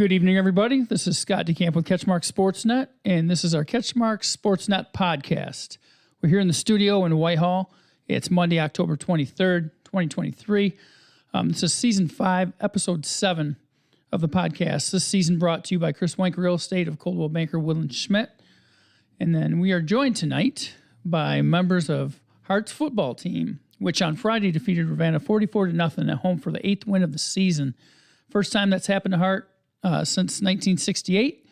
Good evening, everybody. This is Scott DeCamp with CatchMark SportsNet, and this is our CatchMark SportsNet Podcast. We're here in the studio in Whitehall. It's Monday, October 23rd, 2023. This is Season 5, Episode 7 of the podcast. This season brought to you by Chris Wank Real Estate of Coldwell Banker, Woodland Schmidt. And then we are joined tonight by members of Hart's football team, which on Friday defeated Ravenna 44-0 at home for the 8th win of the season. First time that's happened to Hart since 1968.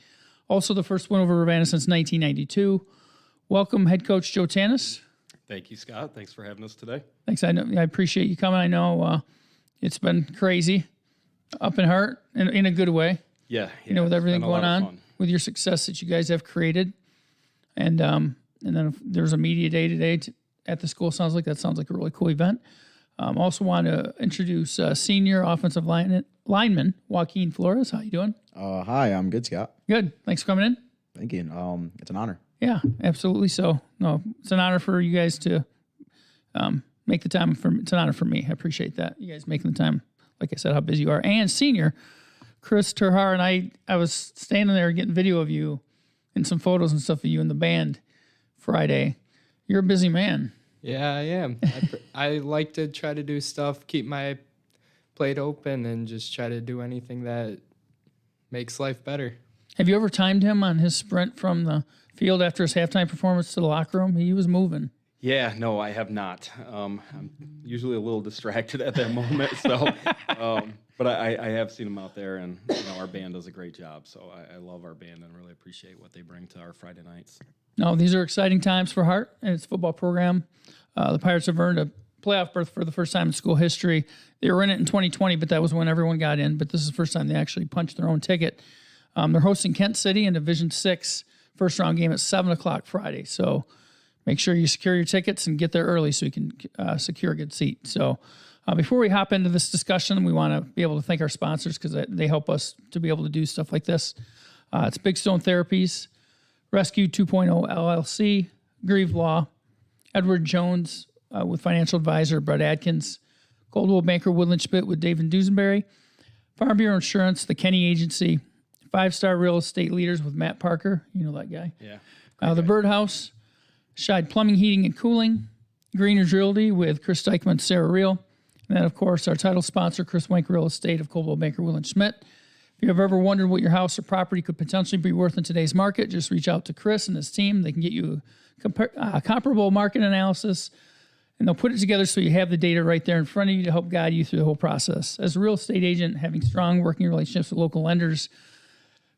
Also the first win over Ravenna since 1992. Welcome, head coach Joe Tanis. Thank you, Scott. Thanks for having us today. Thanks. I appreciate you coming. I know it's been crazy up in Hart in a good way. Yeah. With everything going on, with your success that you guys have created. And then there's a media day today at the school. Sounds like a really cool event. Also want to introduce senior offensive lineman Joaquin Flores. How you doing? Hi, I'm good, Scott. Good. Thanks for coming in. Thank you. It's an honor. Yeah, absolutely. So, no, it's an honor for you guys to make the time. It's an honor for me. I appreciate that. You guys making the time. Like I said, how busy you are. And senior, Chris TerHaar, and I was standing there getting video of you and some photos and stuff of you in the band Friday. You're a busy man. Yeah, I am. I like to try to do stuff, keep my plate open, and just try to do anything that makes life better. Have you ever timed him on his sprint from the field after his halftime performance to the locker room? He was moving. Yeah, no, I have not. I'm usually a little distracted at that moment, so but I have seen him out there, and our band does a great job. So I love our band and really appreciate what they bring to our Friday nights. No, these are exciting times for Hart and its football program. The Pirates have earned a playoff berth for the first time in school history. They were in it in 2020, but that was when everyone got in. But this is the first time they actually punched their own ticket. They're hosting Kent City in Division 6 first-round game at 7 o'clock Friday. So make sure you secure your tickets and get there early so you can secure a good seat. So before we hop into this discussion, we want to be able to thank our sponsors because they help us to be able to do stuff like this. It's Big Stone Therapies, Rescue 2.0 LLC, Grieve Law, Edward Jones with financial advisor Brett Adkins, Coldwell Banker Woodland Schmidt with David Dusenberry, Farm Bureau Insurance, the Kenny Agency, 5-Star Real Estate Leaders with Matt Parker. You know that guy. Yeah. The Birdhouse, Scheid Plumbing, Heating, and Cooling, Greener's Realty with Chris Dykman and Sarah Reel, and then, of course, our title sponsor, Chris Wank Real Estate of Coldwell Banker Woodland Schmidt. If you have ever wondered what your house or property could potentially be worth in today's market, just reach out to Chris and his team. They can get you a comparable market analysis, and they'll put it together so you have the data right there in front of you to help guide you through the whole process. As a real estate agent, having strong working relationships with local lenders,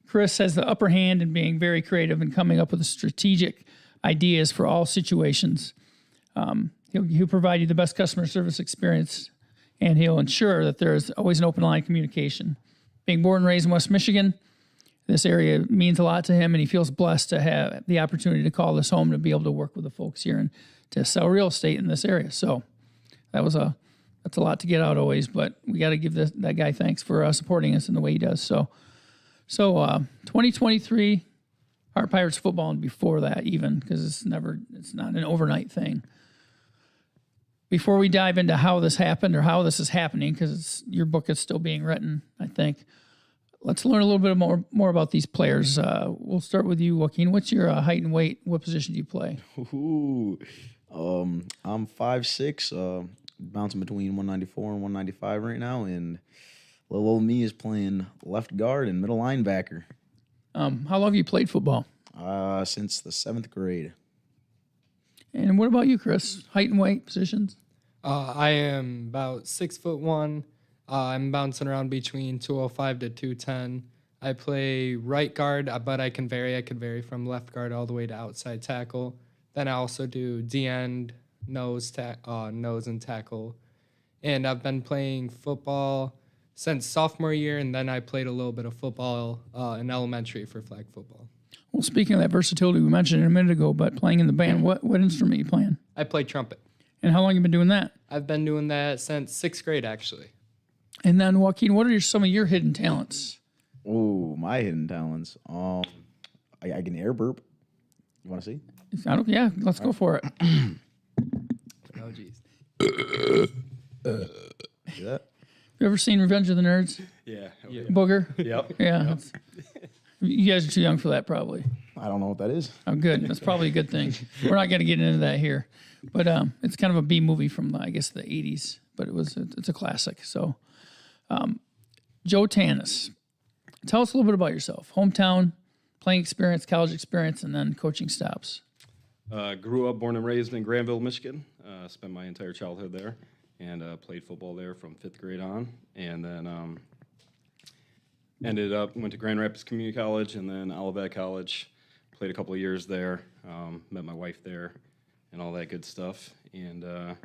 Chris has the upper hand in being very creative and coming up with strategic ideas for all situations. He'll provide you the best customer service experience, and he'll ensure that there is always an open line of communication. Being born and raised in West Michigan, this area means a lot to him, and he feels blessed to have the opportunity to call this home to be able to work with the folks here and to sell real estate in this area. So that's a lot to get out always, but we got to give that guy thanks for supporting us in the way he does. So 2023 Hart Pirates football, and before that even, because it's not an overnight thing. Before we dive into how this happened or how this is happening, because your book is still being written, I think, let's learn a little bit more about these players. We'll start with you, Joaquin. What's your height and weight? What position do you play? I'm 5'6", bouncing between 194 and 195 right now, and little old me is playing left guard and middle linebacker. How long have you played football? Since the 7th grade. And what about you, Chris? Height and weight, positions? I am about 6'1". I'm bouncing around between 205 to 210. I play right guard, but I can vary. I could vary from left guard all the way to outside tackle. Then I also do D-end, nose and tackle. And I've been playing football since sophomore year, and then I played a little bit of football in elementary for flag football. Well, speaking of that versatility we mentioned a minute ago, but playing in the band, what instrument are you playing? I play trumpet. And how long have you been doing that? I've been doing that since 6th grade, actually. And then, Joaquin, what are some of your hidden talents? Oh, my hidden talents. I can air burp. You want to see? Yeah, let's go for it. Oh, jeez. See that? You ever seen Revenge of the Nerds? Yeah. Booger? Yep. Yeah. That's- You guys are too young for that, probably. I don't know what that is. Oh, good. That's probably a good thing. We're not going to get into that here, but it's kind of a B movie from I guess the '80s, but it's a classic. So, Joe Tanis, tell us a little bit about yourself. Hometown, playing experience, college experience, and then coaching stops. Grew up, born and raised in Granville, Michigan. Spent my entire childhood there, and played football there from 5th grade on, and then went to Grand Rapids Community College and then Olivet College. Played a couple of years there. Met my wife there, and all that good stuff. And and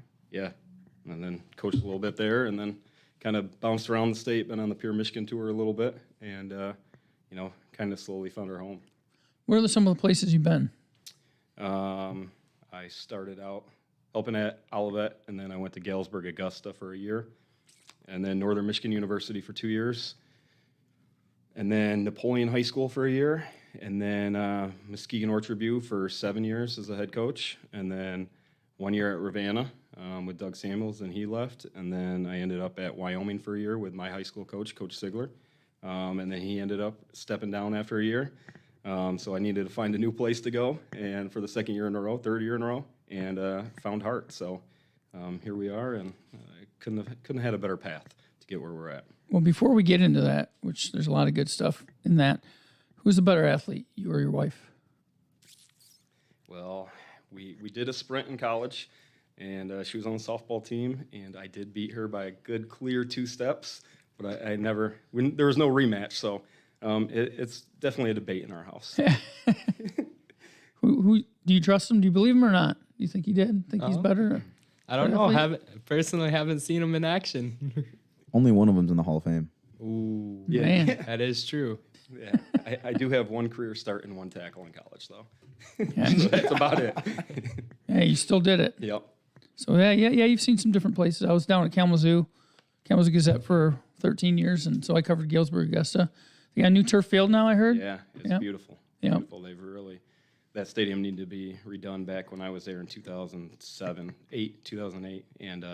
then coached a little bit there, and then kind of bounced around the state. Been on the Pure Michigan tour a little bit, and kind of slowly found our home. Where are some of the places you've been? I started out helping at Olivet, and then I went to Galesburg Augusta for a year, and then Northern Michigan University for 2 years, and then Napoleon High School for a year, and then Muskegon Orchard View for 7 years as a head coach, and then 1 year at Ravenna with Doug Samuels, and he left, and then I ended up at Wyoming for a year with my high school coach, Coach Sigler, and then he ended up stepping down after a year. So I needed to find a new place to go, and for the third year in a row, and found Hart. So here we are, and I couldn't have had a better path to get where we're at. Well, before we get into that, which there's a lot of good stuff in that, who's the better athlete, you or your wife? Well, we did a sprint in college, and she was on the softball team, and I did beat her by a good, clear 2 steps, but there was no rematch, so it's definitely a debate in our house. Who do you trust him? Do you believe him or not? Do you think he did? Think he's better? I don't know. Haven't seen him in action. Only one of them's in the Hall of Fame. Ooh, Yeah. Man. that is true. Yeah, I do have 1 career start and 1 tackle in college, though. Yeah. So that's about it. Yeah, you still did it. Yep. So yeah, you've seen some different places. I was down at Kalamazoo Gazette for 13 years, and so I covered Galesburg Augusta. They got a new turf field now, I heard. Yeah, it's Yep. beautiful. Yep. Beautiful. That stadium needed to be redone back when I was there in 2008, and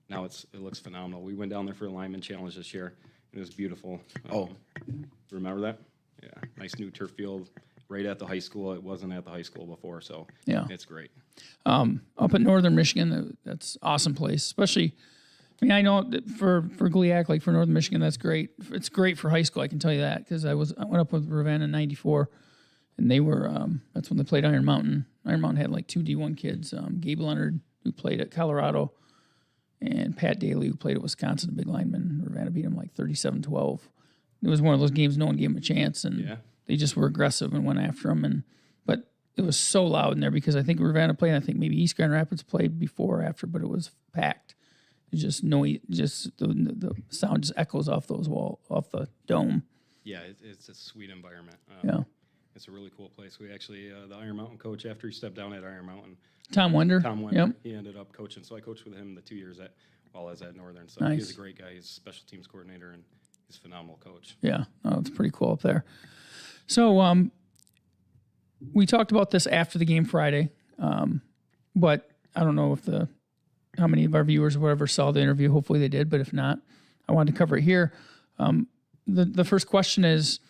now it looks phenomenal. We went down there for a lineman challenge this year. It was beautiful. Remember that? Yeah, nice new turf field right at the high school. It wasn't at the high school before, so Yeah. it's great. Up in Northern Michigan, that's awesome place. Especially, I know that for GLIAC, like for Northern Michigan, that's great. It's great for high school, I can tell you that, because I went up with Ravenna in '94, and they were that's when they played Iron Mountain. Iron Mountain had like 2 D1 kids, Gabe Leonard, who played at Colorado, and Pat Daly, who played at Wisconsin, a big lineman. Ravenna beat him like 37-12. It was one of those games no one gave him a chance, and they just were aggressive and went after him. But it was so loud in there because I think Ravenna played, I think maybe East Grand Rapids played before or after, but it was packed. It's just noise, the sound just echoes off off the dome. Yeah, it's a sweet environment. Yeah. It's a really cool place. We actually, the Iron Mountain coach, after he stepped down at Iron Mountain, Tom Wender. Yep. He ended up coaching. So I coached with him the 2 years while I was at Northern. So Nice. He's a great guy. He's a special teams coordinator, and he's a phenomenal coach. Yeah, it's pretty cool up there. So we talked about this after the game Friday, but I don't know how many of our viewers or whatever saw the interview. Hopefully they did, but if not, I wanted to cover it here. The first question is,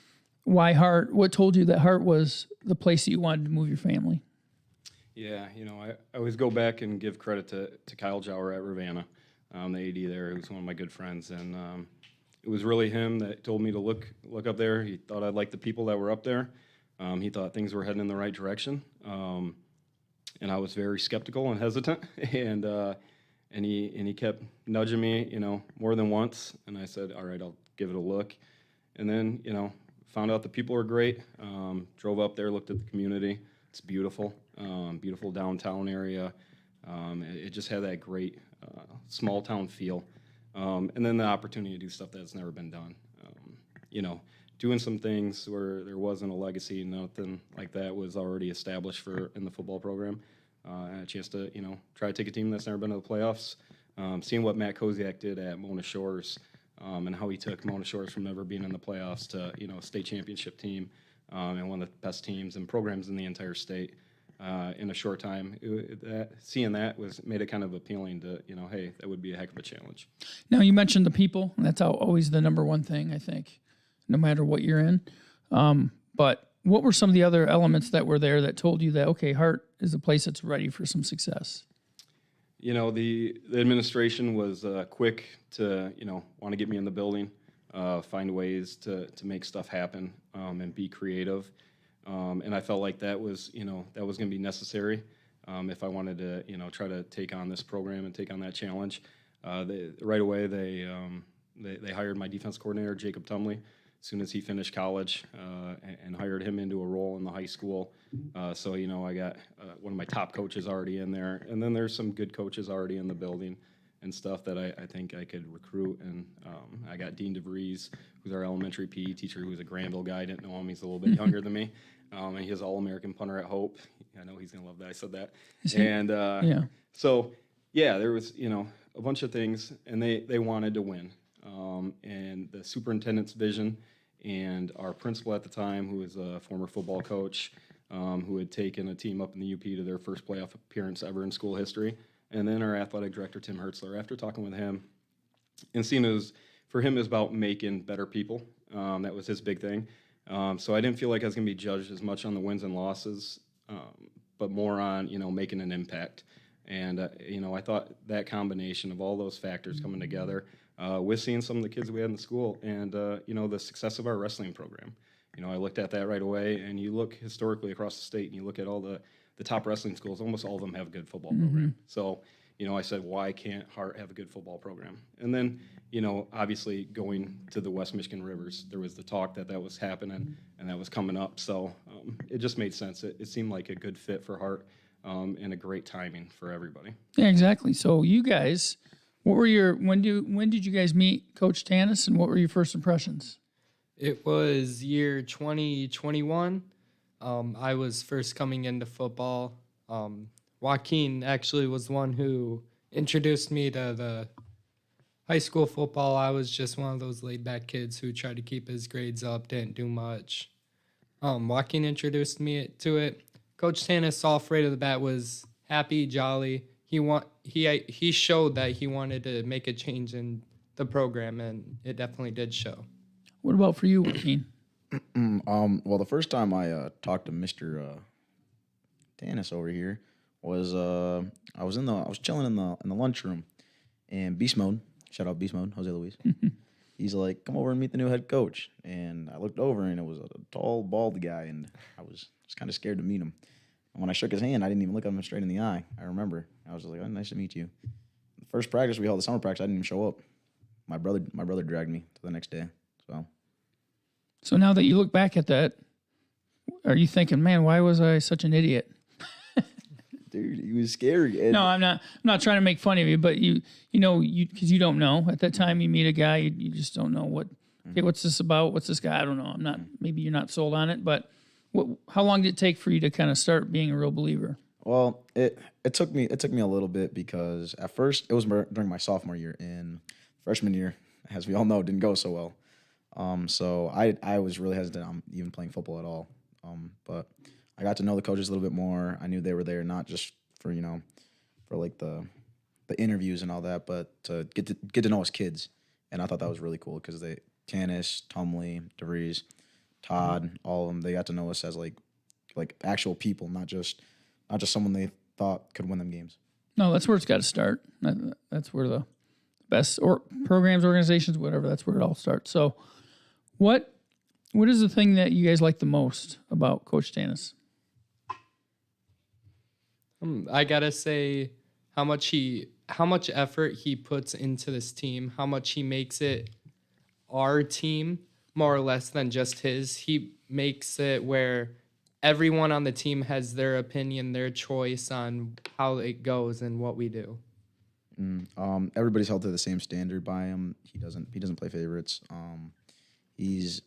why Hart? What told you that Hart was the place that you wanted to move your family? Yeah, I always go back and give credit to Kyle Jower at Ravenna, the AD there, who's one of my good friends, and it was really him that told me to look up there. He thought I'd like the people that were up there. He thought things were heading in the right direction, and I was very skeptical and hesitant, and he kept nudging me, more than once, and I said, all right, I'll give it a look, and then, found out the people were great. Drove up there, looked at the community. It's beautiful, beautiful downtown area. It just had that great small town feel. And then the opportunity to do stuff that's never been done. Doing some things where there wasn't a legacy, nothing like that was already established in the football program. And a chance to, try to take a team that's never been to the playoffs. Seeing what Matt Koziak did at Mona Shores, and how he took Mona Shores from never being in the playoffs to, a state championship team, and one of the best teams and programs in the entire state. in a short time. Seeing that made it kind of appealing to, hey, that would be a heck of a challenge. Now, you mentioned the people, and that's always the number one thing, I think, no matter what you're in. But what were some of the other elements that were there that told you that, okay, Hart is a place that's ready for some success? The administration was quick to, want to get me in the building, find ways to make stuff happen, and be creative. And I felt like that was going to be necessary if I wanted to, try to take on this program and take on that challenge. Right away, they hired my defense coordinator, Jacob Tumley, as soon as he finished college, and hired him into a role in the high school. So I got one of my top coaches already in there, and then there's some good coaches already in the building and stuff that I think I could recruit. And I got Dean DeVries, who's our elementary PE teacher, who's a Granville guy. I didn't know him. He's a little bit younger than me. And he's All-American punter at Hope. I know he's going to love that I said that. And so, there was, a bunch of things, and they wanted to win. And the superintendent's vision and our principal at the time, who was a former football coach, who had taken a team up in the UP to their first playoff appearance ever in school history. And then our athletic director, Tim Hertzler, after talking with him and seeing for him it was about making better people. That was his big thing. So I didn't feel like I was going to be judged as much on the wins and losses, but more on, making an impact. And, I thought that combination of all those factors coming together with seeing some of the kids we had in the school and, the success of our wrestling program. I looked at that right away, and you look historically across the state, and you look at all the top wrestling schools, almost all of them have a good football program. So, I said, why can't Hart have a good football program? And then, obviously going to the West Michigan Rivers, there was the talk that was happening and that was coming up. So it just made sense. It seemed like a good fit for Hart and a great timing for everybody. Yeah, exactly. So you guys, when did you guys meet Coach Tanis, and what were your first impressions? It was year 2021. I was first coming into football. Joaquin actually was the one who introduced me to the high school football. I was just one of those laid-back kids who tried to keep his grades up, didn't do much. Joaquin introduced me to it. Coach Tanis, off right of the bat, was happy, jolly. He showed that he wanted to make a change in the program, and it definitely did show. What about for you, Joaquin? Well, the first time I talked to Mr. Tanis over here was I was chilling in the lunchroom, and Beast Mode, shout out Beast Mode, Jose Luis. He's like, come over and meet the new head coach. And I looked over, and it was a tall, bald guy, and I was just kind of scared to meet him. And when I shook his hand, I didn't even look at him straight in the eye. I remember. I was like, oh, nice to meet you. The first practice we held, the summer practice, I didn't even show up. My brother dragged me to the next day. So now that you look back at that, are you thinking, man, why was I such an idiot? Dude, he was scary. And no, I'm not trying to make fun of you, but you because you don't know. At that time, you meet a guy, you just don't know what's this about? What's this guy? I don't know. Maybe you're not sold on it, but how long did it take for you to kind of start being a real believer? Well, it took me a little bit, because at first it was during my sophomore year. In freshman year, as we all know, didn't go so well. So I was really hesitant on even playing football at all. But I got to know the coaches a little bit more. I knew they were there not just for like the interviews and all that, but to get to know us kids. And I thought that was really cool, because Tanis, Tumley, DeVries, Todd, all of them, they got to know us as like actual people, not just someone they thought could win them games. No, that's where it's got to start. That's where the best programs, organizations, whatever, that's where it all starts. So what is the thing that you guys like the most about Coach Tanis? I gotta say how much effort he puts into this team, how much he makes it our team more or less than just his. He makes it where everyone on the team has their opinion, their choice on how it goes and what we do. Everybody's held to the same standard by him. He doesn't play favorites. He's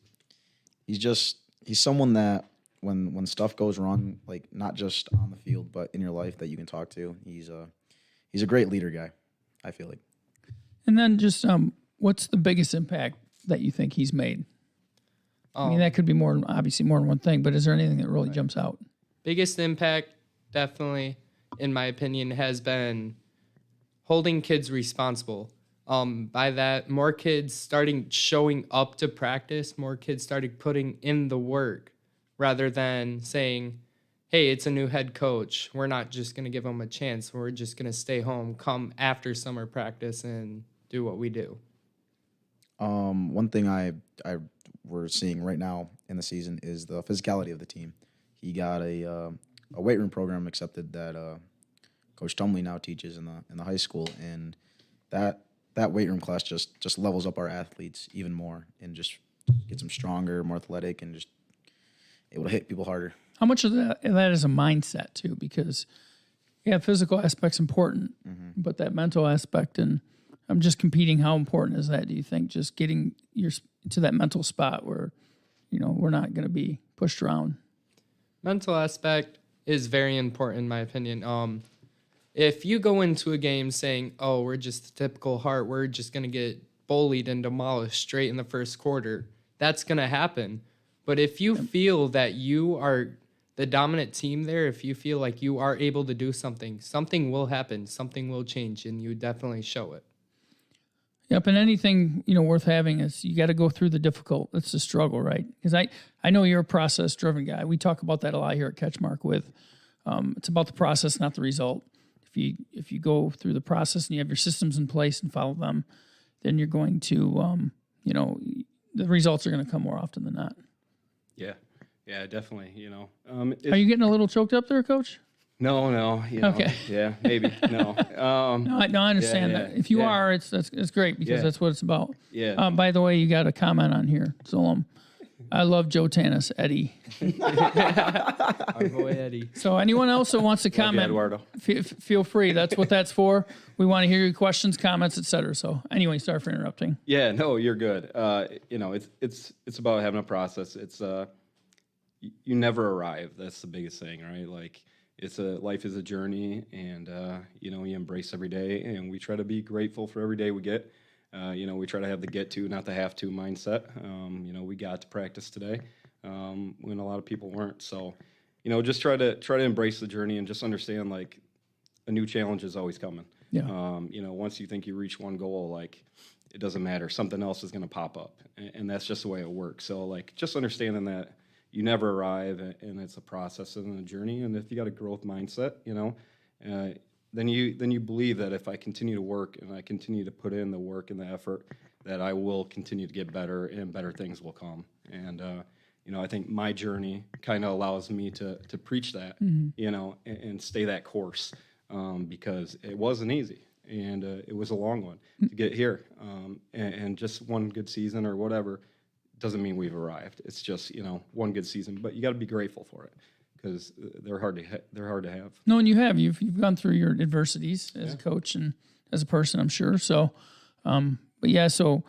someone that when stuff goes wrong, like not just on the field but in your life, that you can talk to. He's a great leader guy, I feel like. And then just what's the biggest impact that you think he's made? I mean, that could be obviously more than one thing, but is there anything that really jumps out? Biggest impact, definitely, in my opinion, has been holding kids responsible. By that, more kids starting showing up to practice, more kids started putting in the work rather than saying, hey, it's a new head coach. We're not just going to give them a chance. We're just going to stay home, come after summer practice, and do what we do. One thing we're seeing right now in the season is the physicality of the team. He got a weight room program accepted that Coach Tumley now teaches in the high school, and that weight room class just levels up our athletes even more and just gets them stronger, more athletic, and just able to hit people harder. How much of that is a mindset too? Because physical aspect's important, but that mental aspect, and I'm just competing. How important is that? Do you think just getting to that mental spot where we're not going to be pushed around? Mental aspect is very important in my opinion. If you go into a game saying, oh, we're just a typical Hart, we're just going to get bullied and demolished straight in the first quarter, that's going to happen. But if you feel that you are the dominant team there, if you feel like you are able to do something, something will happen, something will change, and you definitely show it. Yep, and anything worth having is you got to go through the difficult. It's the struggle, right? Because I know you're a process-driven guy. We talk about that a lot here at CatchMark. It's about the process, not the result. If you go through the process and you have your systems in place and follow them, then you're going to the results are going to come more often than not. Yeah, definitely. Are you getting a little choked up there, Coach? No. Okay. Yeah, maybe. No. No, I understand that. If you are, it's great because that's what it's about. Yeah. By the way, you got a comment on here, so I love Joe Tanis, Eddie. Our boy Eddie. So anyone else that wants to comment, Eduardo. feel free. That's what that's for. We want to hear your questions, comments, etc. So anyway, sorry for interrupting. Yeah, no, you're good. It's about having a process. It's you never arrive. That's the biggest thing, right? Like life is a journey, and you embrace every day, and we try to be grateful for every day we get. We try to have the get to, not the have to mindset. We got to practice today when a lot of people weren't. So, just try to embrace the journey and just understand like a new challenge is always coming. Yeah. Once you think you reach one goal, like it doesn't matter. Something else is going to pop up, and that's just the way it works. So, like, just understanding that you never arrive, and it's a process and a journey. And if you got a growth mindset, then you believe that if I continue to work and I continue to put in the work and the effort, that I will continue to get better and better things will come. And I think my journey kind of allows me to preach that, and stay that course, because it wasn't easy and it was a long one to get here. And just one good season or whatever doesn't mean we've arrived. It's just one good season, but you got to be grateful for it, because they're hard to have. No, and you've gone through your adversities as a coach and as a person, I'm sure. So, so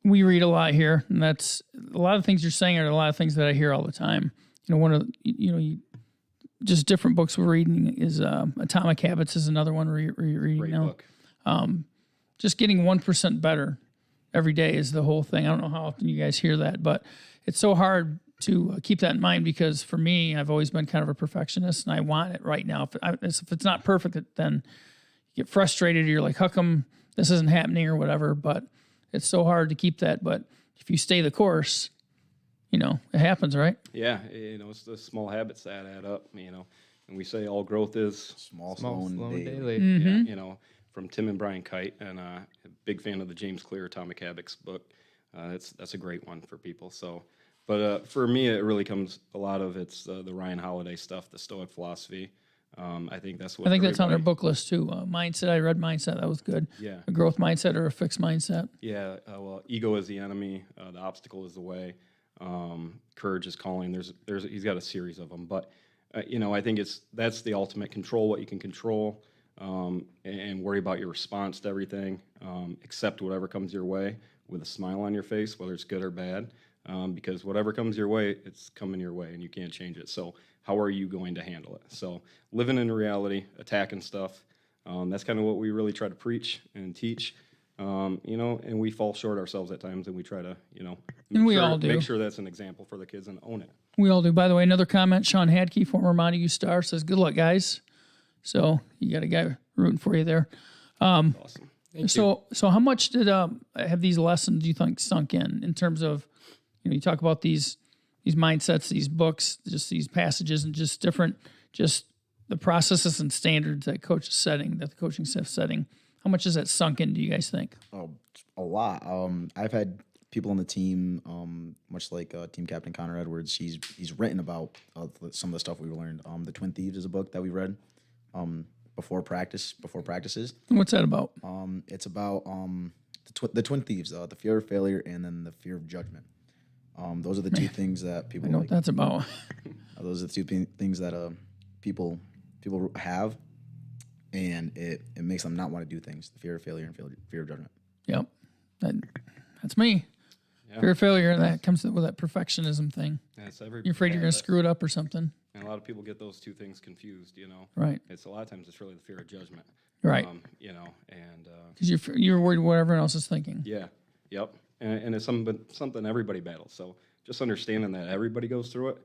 we read a lot here, and that's a lot of things you're saying are a lot of things that I hear all the time. One of just different books we're reading is Atomic Habits is another one we're reading Great now. book. Just getting 1% better every day is the whole thing. I don't know how often you guys hear that, but it's so hard to keep that in mind, because for me, I've always been kind of a perfectionist, and I want it right now. If it's not perfect, then you get frustrated. You're like, how come this isn't happening or whatever? But it's so hard to keep that. But if you stay the course, it happens, right? Yeah, it's the small habits that add up, and we say all growth is Small, slow, and daily. Mm-hmm. Yeah, from Tim and Brian Kite, and a big fan of the James Clear Atomic Habits book. That's a great one for people. So, but for me, it really comes a lot of it's the Ryan Holiday stuff, the Stoic philosophy. I think that's what that's on their book list too. Mindset. I read Mindset. That was good. Yeah. A growth mindset or a fixed mindset. Yeah. Well, ego is the enemy. The obstacle is the way. Courage is calling. He's got a series of them, but I think that's the ultimate control. What you can control. And worry about your response to everything. Accept whatever comes your way with a smile on your face, whether it's good or bad, because whatever comes your way, it's coming your way, and you can't change it. So how are you going to handle it? So living in reality, attacking stuff, that's kind of what we really try to preach and teach. And we fall short ourselves at times, and we try to, And we all do. make sure that's an example for the kids and own it. We all do. By the way, another comment, Sean Hadke, former Montague star, says, good luck, guys. So you got a guy rooting for you there. Awesome. So how much did have these lessons you think sunk in terms of, you talk about these mindsets, these books, just these passages, and just the processes and standards that the coaching staff setting. How much has that sunk into you guys think? Oh, a lot. I've had people on the team, much like team captain Connor Edwards. He's written about some of the stuff we learned. The Twin Thieves is a book that we read before practices. What's that about? It's about the Twin Thieves, the fear of failure and then the fear of judgment. Those are the two things that people I know what that's about. Those are the two things that people have, and it makes them not want to do things. The fear of failure and fear of judgment. Yep, that's me. Yeah. Fear of failure, and that comes with that perfectionism thing. You're afraid you're going to screw it up or something. And a lot of people get those two things confused, Right. It's a lot of times it's really the fear of judgment. Right. And because you're worried what everyone else is thinking. yeah, yep. And it's something everybody battles. So just understanding that everybody goes through it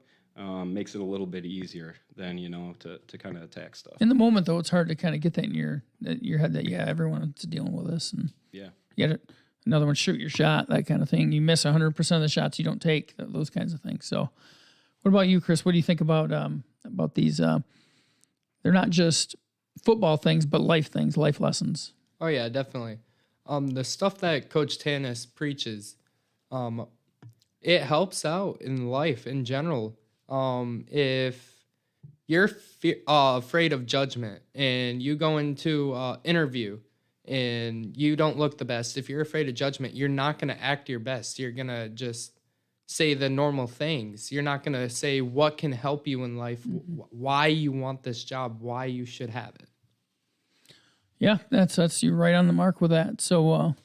makes it a little bit easier than, to kind of attack stuff. In the moment, though, it's hard to kind of get that in your head that, everyone's dealing with this. And Yeah. you got another one, shoot your shot, that kind of thing. You miss 100% of the shots you don't take, those kinds of things. So what about you, Chris? What do you think about these? They're not just football things, but life things, life lessons. Oh, yeah, definitely. The stuff that Coach Tanis preaches, it helps out in life in general. If you're afraid of judgment and you go into an interview and you don't look the best, if you're afraid of judgment, you're not going to act your best. You're going to just say the normal things. You're not going to say what can help you in life, why you want this job, why you should have it. Yeah, that's you're right on the mark with that. So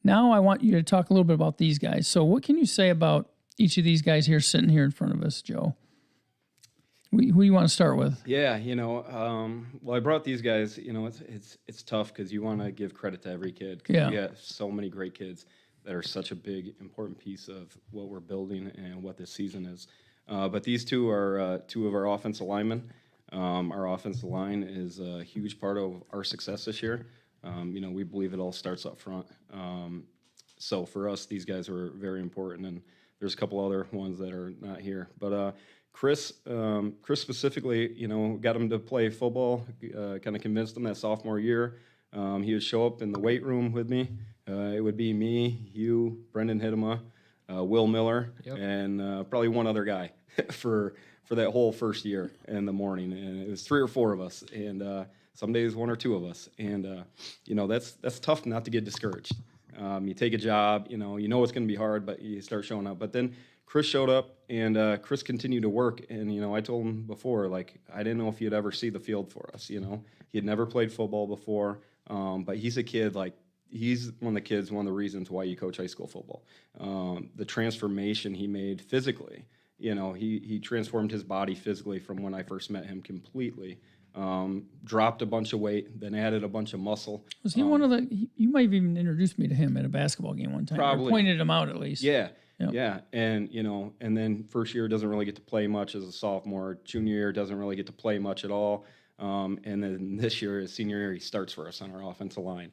now I want you to talk a little bit about these guys. So what can you say about each of these guys here sitting here in front of us, Joe? Who do you want to start with? Yeah, well, I brought these guys. It's tough because you want to give credit to every kid. 'Cause we have so many great kids that are such a big, important piece of what we're building and what this season is. But these two are two of our offensive linemen. Our offensive line is a huge part of our success this year. We believe it all starts up front. So for us, these guys were very important, and there's a couple other ones that are not here. But Chris specifically, got him to play football, kind of convinced him that sophomore year. He would show up in the weight room with me. It would be me, you, Brendan Hiddema, Will Miller, and probably one other guy for that whole first year in the morning. And it was 3 or 4 of us, and some days 1 or 2 of us. And that's tough not to get discouraged. You take a job, you know it's going to be hard, but you start showing up. But then Chris showed up, and Chris continued to work. And I told him before, I didn't know if he'd ever see the field for us. He had never played football before, but he's a kid he's one of the kids, one of the reasons why you coach high school football. The transformation he made physically, he transformed his body physically from when I first met him completely. Dropped a bunch of weight, then added a bunch of muscle. Was he one of the? You might have even introduced me to him at a basketball game one time. Probably. Or pointed him out at least. Yeah, Yep. yeah, and and then first year doesn't really get to play much as a sophomore. Junior year doesn't really get to play much at all. And then this year, his senior year, he starts for us on our offensive line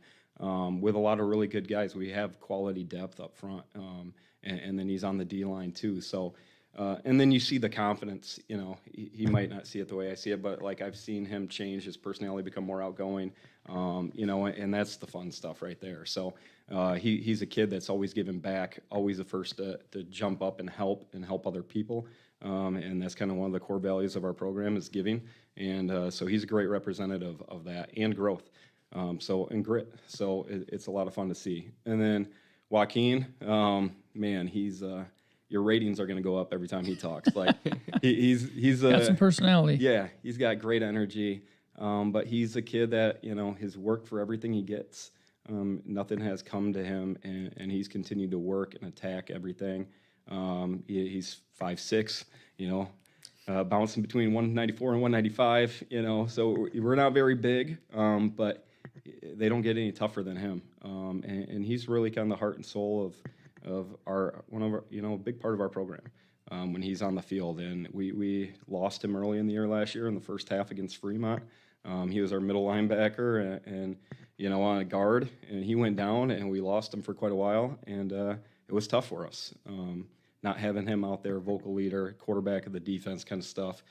with a lot of really good guys. We have quality depth up front, and then he's on the D line too. So. And then you see the confidence, he might not see it the way I see it, but I've seen him change his personality, become more outgoing, and that's the fun stuff right there. So he's a kid that's always giving back, always the first to jump up and help other people. And that's kind of one of the core values of our program is giving. And so he's a great representative of that and growth. And grit. So it's a lot of fun to see. And then Joaquin, man, he's your ratings are going to go up every time he talks. He's got some personality. Yeah, he's got great energy. But he's a kid that his work for everything he gets. Nothing has come to him, and he's continued to work and attack everything. He's 5'6", bouncing between 194 and 195. So we're not very big, but they don't get any tougher than him. And he's really kind of the heart and soul of one of our, a big part of our program when he's on the field. And we lost him early in the year last year in the first half against Fremont. He was our middle linebacker and on a guard, and he went down, and we lost him for quite a while, and it was tough for us. Not having him out there, vocal leader, quarterback of the defense kind of stuff.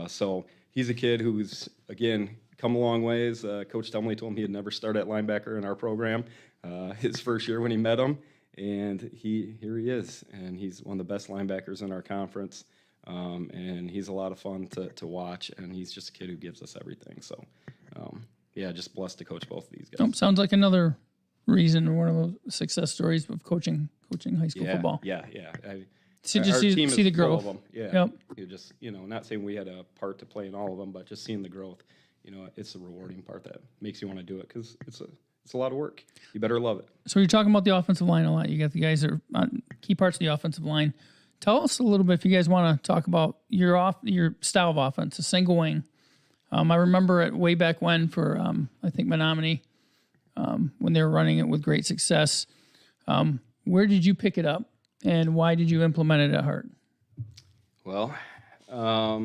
So he's a kid who's, again, come a long ways. Coach Tumley told him he'd never start at linebacker in our program his first year when he met him, and here he is, and he's one of the best linebackers in our conference, and he's a lot of fun to watch, and he's just a kid who gives us everything. So, just blessed to coach both of these guys. Sounds like another reason, one of those success stories of coaching high school football. Yeah. So Our just team see is the full growth. of them. Yeah. Yep. You just, not saying we had a part to play in all of them, but just seeing the growth, it's the rewarding part that makes you want to do it because it's a lot of work. You better love it. So you're talking about the offensive line a lot. You got the guys that are on key parts of the offensive line. Tell us a little bit, if you guys want to talk about your style of offense, a single wing. I remember it way back when for, I think, Menominee, when they were running it with great success. Where did you pick it up, and why did you implement it at Hart? Well, I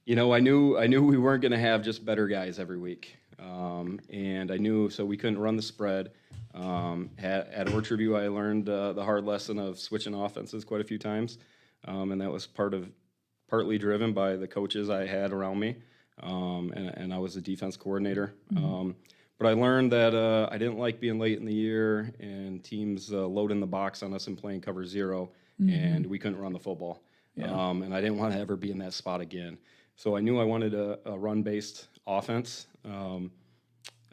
knew we weren't going to have just better guys every week. And I knew, so we couldn't run the spread. At Orchardview, I learned the hard lesson of switching offenses quite a few times. And that was partly driven by the coaches I had around me. And I was a defense coordinator. But I learned that I didn't like being late in the year and teams loading the box on us and playing cover zero, and we couldn't run the football. Yeah. And I didn't want to ever be in that spot again. So I knew I wanted a run-based offense.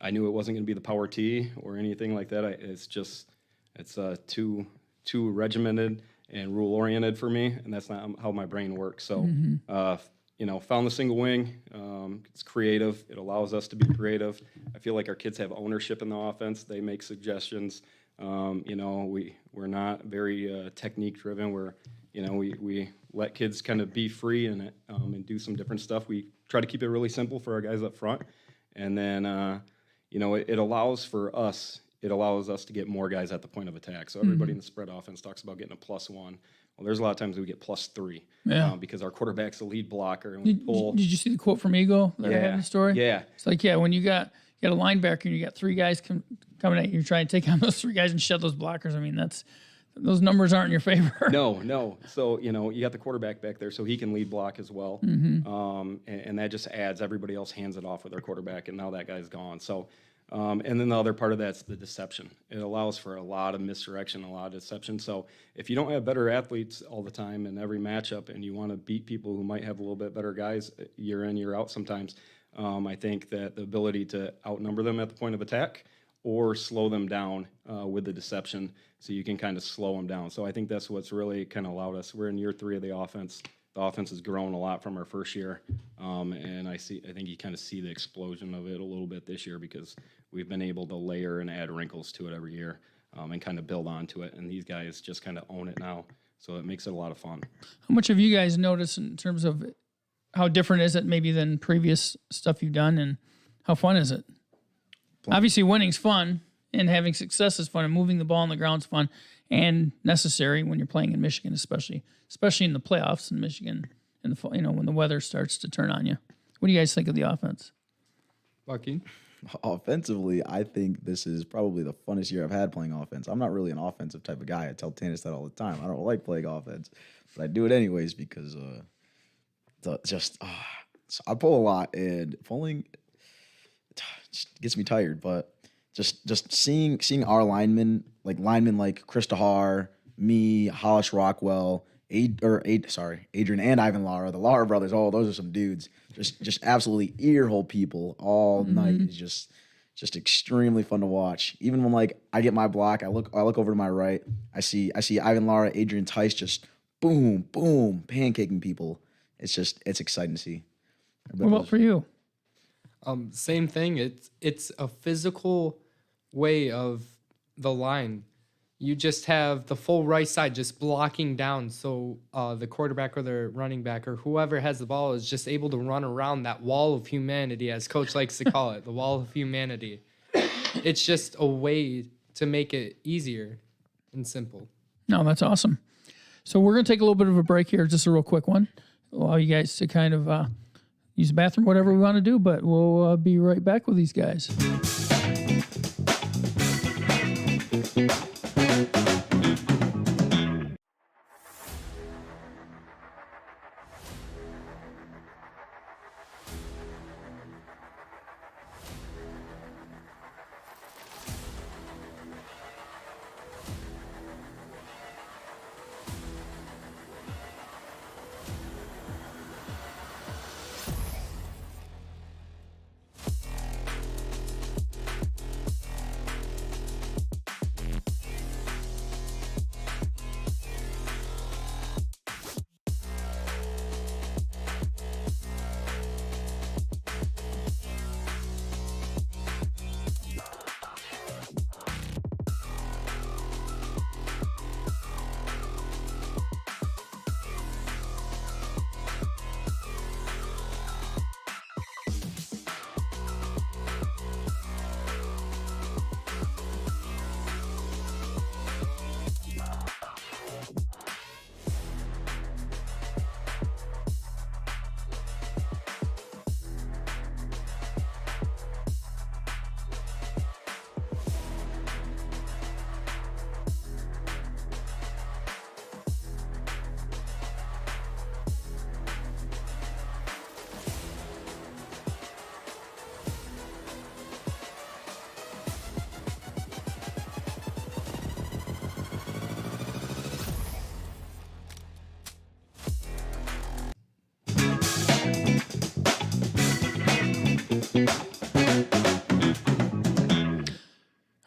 I knew it wasn't going to be the power T or anything like that. It's too regimented and rule-oriented for me, and that's not how my brain works. So, found the single wing. It's creative. It allows us to be creative. I feel like our kids have ownership in the offense. They make suggestions. We're not very technique-driven. We let kids kind of be free and do some different stuff. We try to keep it really simple for our guys up front, and then it allows us to get more guys at the point of attack. So everybody in the spread offense talks about getting a +1. Well, there's a lot of times we get +3 because our quarterback's the lead blocker, and we pull. Did you see the quote from Eagle that I had in the story? Yeah. It's like, when you got a linebacker and you got 3 guys coming at you, you're trying to take on those 3 guys and shed those blockers. I mean, those numbers aren't in your favor. No. So, you got the quarterback back there, so he can lead block as well. And that just adds, everybody else hands it off with their quarterback, and now that guy's gone. So, and then the other part of that's the deception. It allows for a lot of misdirection, a lot of deception. So if you don't have better athletes all the time in every matchup and you want to beat people who might have a little bit better guys year in, year out sometimes, I think that the ability to outnumber them at the point of attack or slow them down with the deception so you can kind of slow them down. So I think that's what's really kind of allowed us. We're in year 3 of the offense. The offense has grown a lot from our first year, and I think you kind of see the explosion of it a little bit this year because we've been able to layer and add wrinkles to it every year and kind of build onto it, and these guys just kind of own it now, so it makes it a lot of fun. How much have you guys noticed in terms of how different is it maybe than previous stuff you've done, and how fun is it? Obviously, winning's fun, and having success is fun, and moving the ball on the ground is fun and necessary when you're playing in Michigan, especially in the playoffs in Michigan, in the fall, when the weather starts to turn on you. What do you guys think of the offense? Joaquin? Offensively, I think this is probably the funnest year I've had playing offense. I'm not really an offensive type of guy. I tell Tanis that all the time. I don't like playing offense, but I do it anyways because I pull a lot, and pulling just gets me tired. But just seeing our linemen like Chris DeHaar, me, Hollis Rockwell, Adrian and Ivan Lara, the Lara brothers. Oh, those are some dudes. Just absolutely earhole people all night. It's just extremely fun to watch. Even when I get my block, I look over to my right. I see Ivan Lara, Adrian Tice just boom, boom, pancaking people. It's exciting to see. What about for you? Same thing. It's a physical way of the line. you just have the full right side just blocking down. So the quarterback or the running back or whoever has the ball is just able to run around that wall of humanity, as Coach likes to call it, the wall of humanity. It's just a way to make it easier and simple. No, that's awesome. So we're going to take a little bit of a break here, just a real quick one. Allow you guys to kind of use the bathroom, whatever we want to do, but we'll be right back with these guys.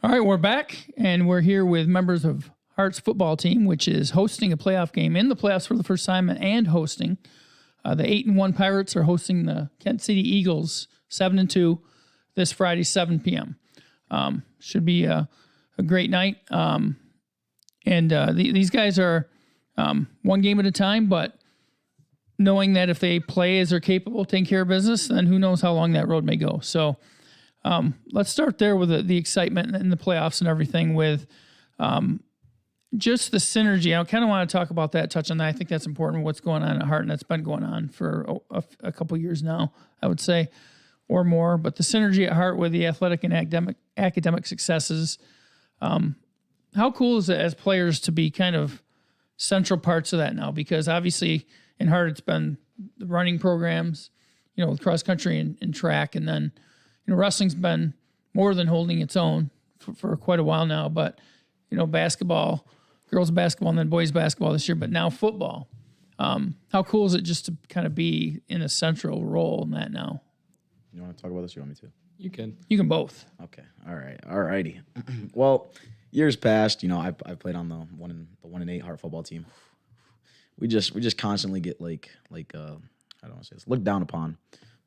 All right, we're back, and we're here with members of Hart's football team, which is hosting a playoff game in the playoffs for the first time and hosting. The 8-1 Pirates are hosting the Kent City Eagles 7-2 this Friday, 7 p.m. Should be a great night. These guys are one game at a time, but knowing that if they play as they're capable, taking care of business, then who knows how long that road may go. So let's start there with the excitement in the playoffs and everything with just the synergy. I kind of want to talk about that, touch on that. I think that's important, what's going on at Hart, and that's been going on for a couple years now, I would say, or more. But the synergy at Hart with the athletic and academic successes, how cool is it as players to be kind of central parts of that now? Because obviously in Hart it's been the running programs, with cross country and track, and then wrestling's been more than holding its own for quite a while now. But basketball, girls basketball, and then boys basketball this year, but now football. How cool is it just to kind of be in a central role in that now? You want to talk about this? Or you want me to? You can. You can both. Okay. All right. All righty. Well, years past, I played on the 1-8 Hart football team. We just constantly get like I don't want to say this, looked down upon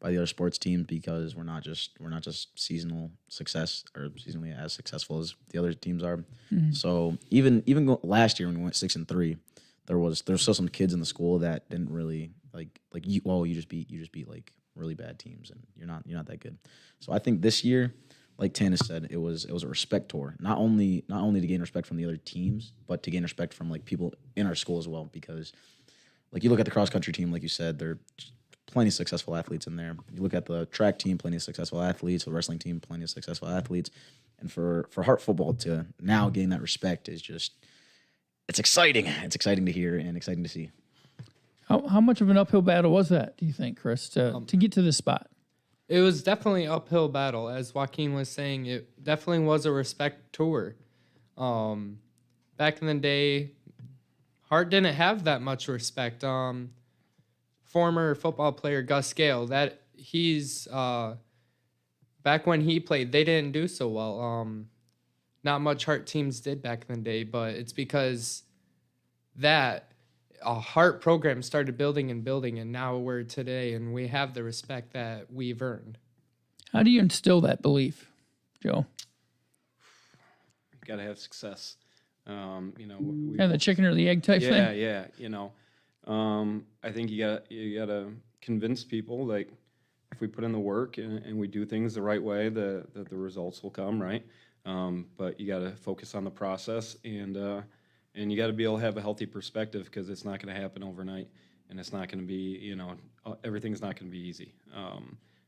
by the other sports teams because we're not just seasonal success or seasonally as successful as the other teams are. Mm-hmm. So even last year when we went 6-3, there was still some kids in the school that didn't really you just beat like really bad teams and you're not that good. So I think this year, like Tanis said, it was a respect tour. Not only to gain respect from the other teams, but to gain respect from like people in our school as well. Because like you look at the cross country team, like you said, there are plenty of successful athletes in there. You look at the track team, plenty of successful athletes. The wrestling team, plenty of successful athletes. And for Hart football to now gain that respect is just it's exciting. It's exciting to hear and exciting to see. How much of an uphill battle was that, do you think, Chris, to get to this spot? It was definitely an uphill battle. As Joaquin was saying, it definitely was a respect tour. Back in the day, Hart didn't have that much respect. Former football player Gus Gale, that he's back when he played, they didn't do so well. Not much Hart teams did back in the day, but it's because that a Hart program started building, and now we're today, and we have the respect that we've earned. How do you instill that belief, Joe? You've got to have success. You know, we, Yeah, the chicken or the egg type thing. yeah. You know, I think you gotta convince people, like, if we put in the work and we do things the right way, the results will come, right? But you gotta focus on the process, and you gotta be able to have a healthy perspective, because it's not gonna happen overnight, and it's not gonna be, you know, everything's not gonna be easy.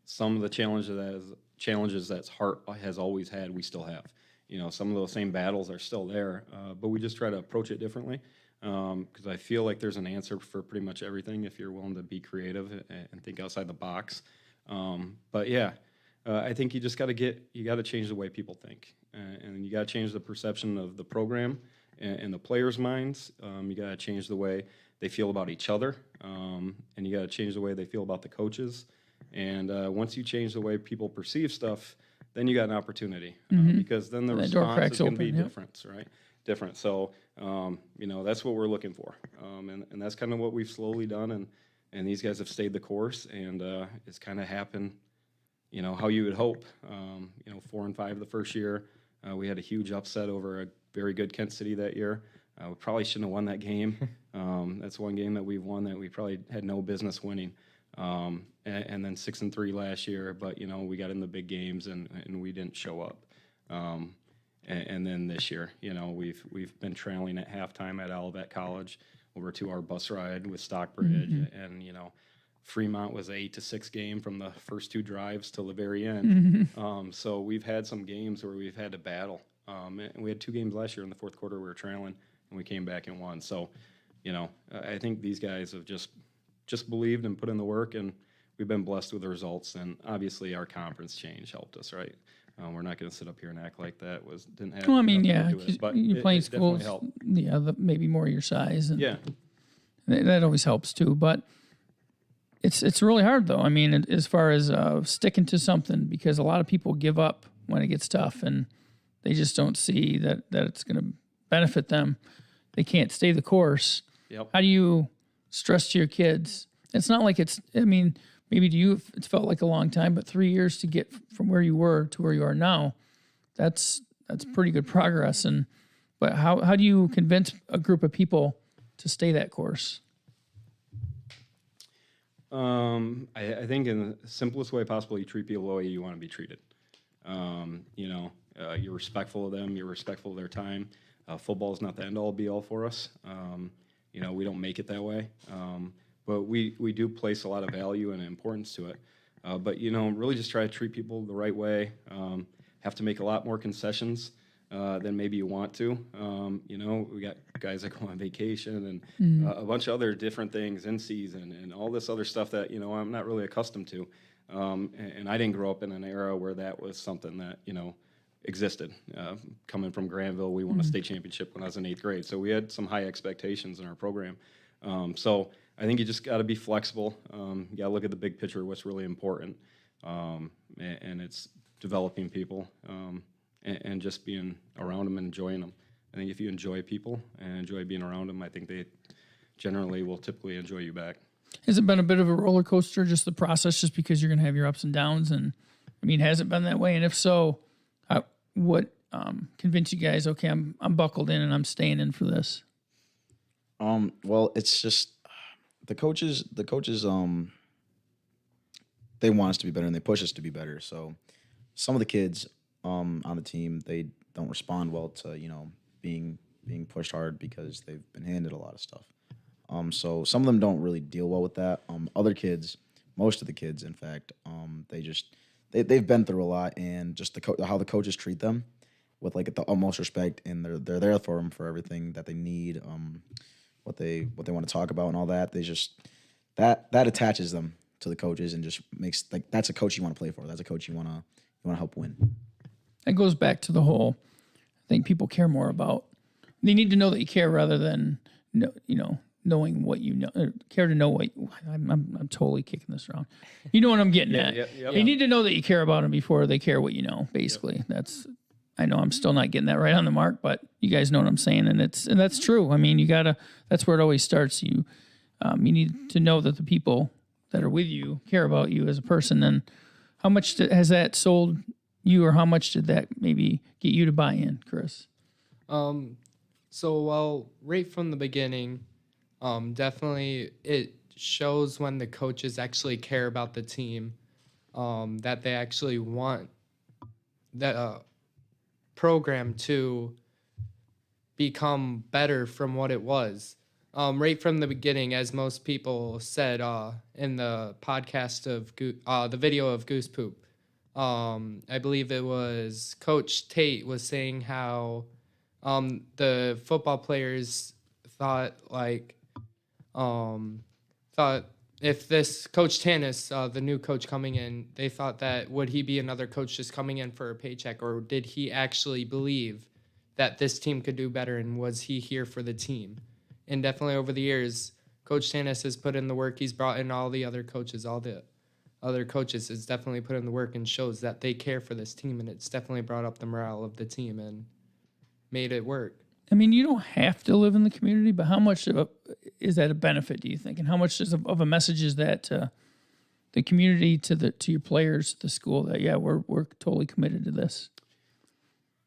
Some of the challenges that Hart has always had, we still have. You know, some of those same battles are still there, but we just try to approach it differently, because I feel like there's an answer for pretty much everything if you're willing to be creative and think outside the box. But yeah, I think you just got to change the way people think, and you got to change the perception of the program and the players' minds. You got to change the way they feel about each other, and you got to change the way they feel about the coaches. And once you change the way people perceive stuff, then you got an opportunity, because then the response is going to be different. So, you know, that's what we're looking for. And that's kind of what we've slowly done. And these guys have stayed the course, and it's kind of happened, you know, how you would hope. You know, 4-5 the first year. We had a huge upset over a very good Kent City that year. We probably shouldn't have won that game. That's one game that we've won that we probably had no business winning. And then 6-3 last year, but you know, we got in the big games and we didn't show up. And then this year, you know, we've been trailing at halftime at Olivet College over to our bus ride with Stockbridge, and you know, Fremont was an 8-6 game from the first 2 drives till the very end. So we've had some games where we've had to battle. And we had 2 games last year in the fourth quarter we were trailing, and we came back and won. So, you know, I think these guys have just believed and put in the work, and we've been blessed with the results. And obviously our conference change helped us, right? We're not going to sit up here and act like that didn't have. Well, I mean, yeah, to do with it, but you're playing definitely schools, helped. yeah, maybe more your size, and Yeah, that always helps too. But it's really hard though. I mean, as far as sticking to something, because a lot of people give up when it gets tough, and they just don't see that it's going to benefit them. They can't stay the course. Yep. How do you stress to your kids? It's not like I mean, maybe to you it's felt like a long time, but 3 years to get from where you were to where you are now, that's pretty good progress. But how do you convince a group of people to stay that course? I think in the simplest way possible, you treat people the way you want to be treated. You know, you're respectful of them, you're respectful of their time. Football is not the end-all be-all for us. You know, we don't make it that way. But we do place a lot of value and importance to it. But, you know, really just try to treat people the right way. Have to make a lot more concessions than maybe you want to. You know, we got guys that go on vacation and a bunch of other different things in season and all this other stuff that, you know, I'm not really accustomed to. And I didn't grow up in an era where that was something that, you know, existed. Coming from Granville, we won a state championship when I was in 8th grade. So we had some high expectations in our program. So I think you just got to be flexible. You got to look at the big picture, what's really important. And it's developing people and just being around them and enjoying them. I think if you enjoy people and enjoy being around them, I think they generally will typically enjoy you back. Has it been a bit of a roller coaster, just the process, just because you're going to have your ups and downs? And I mean, has it been that way? And if so, what convinced you guys, okay, I'm buckled in and I'm staying in for this? Well, it's just the coaches, they want us to be better and they push us to be better. So some of the kids on the team, they don't respond well to, you know, being pushed hard because they've been handed a lot of stuff. So some of them don't really deal well with that. Other kids, most of the kids, in fact, they've been through a lot, and just how the coaches treat them with like the utmost respect, and they're there for them for everything that they need, what they want to talk about and all that. They just that attaches them to the coaches and just makes, like, that's a coach you want to play for. That's a coach you want to help win. That goes back to the whole, I think people care more about, they need to know that you care rather than, knowing what you know, care to know what, I'm totally kicking this around. You know what I'm getting at. Yep. They need to know that you care about them before they care what you know, basically. Yep. I know I'm still not getting that right on the mark, but you guys know what I'm saying. And that's true. I mean, that's where it always starts. You need to know that the people that are with you care about you as a person. And how much has that sold you, or how much did that maybe get you to buy in, Chris? So, well, right from the beginning, definitely it shows when the coaches actually care about the team, that they actually want the program to become better from what it was. Right from the beginning, as most people said in the podcast of the video of Goose Poop, I believe it was Coach Tate was saying how the football players thought thought if this Coach Tanis, the new coach coming in, they thought that would he be another coach just coming in for a paycheck, or did he actually believe that this team could do better, and was he here for the team? And definitely over the years, Coach Tanis has put in the work. He's brought in all the other coaches, has definitely put in the work and shows that they care for this team, and it's definitely brought up the morale of the team and made it work. I mean, you don't have to live in the community, but how much is that a benefit, do you think? And how much of a message is that to the community, to your players, the school, that, yeah, we're totally committed to this?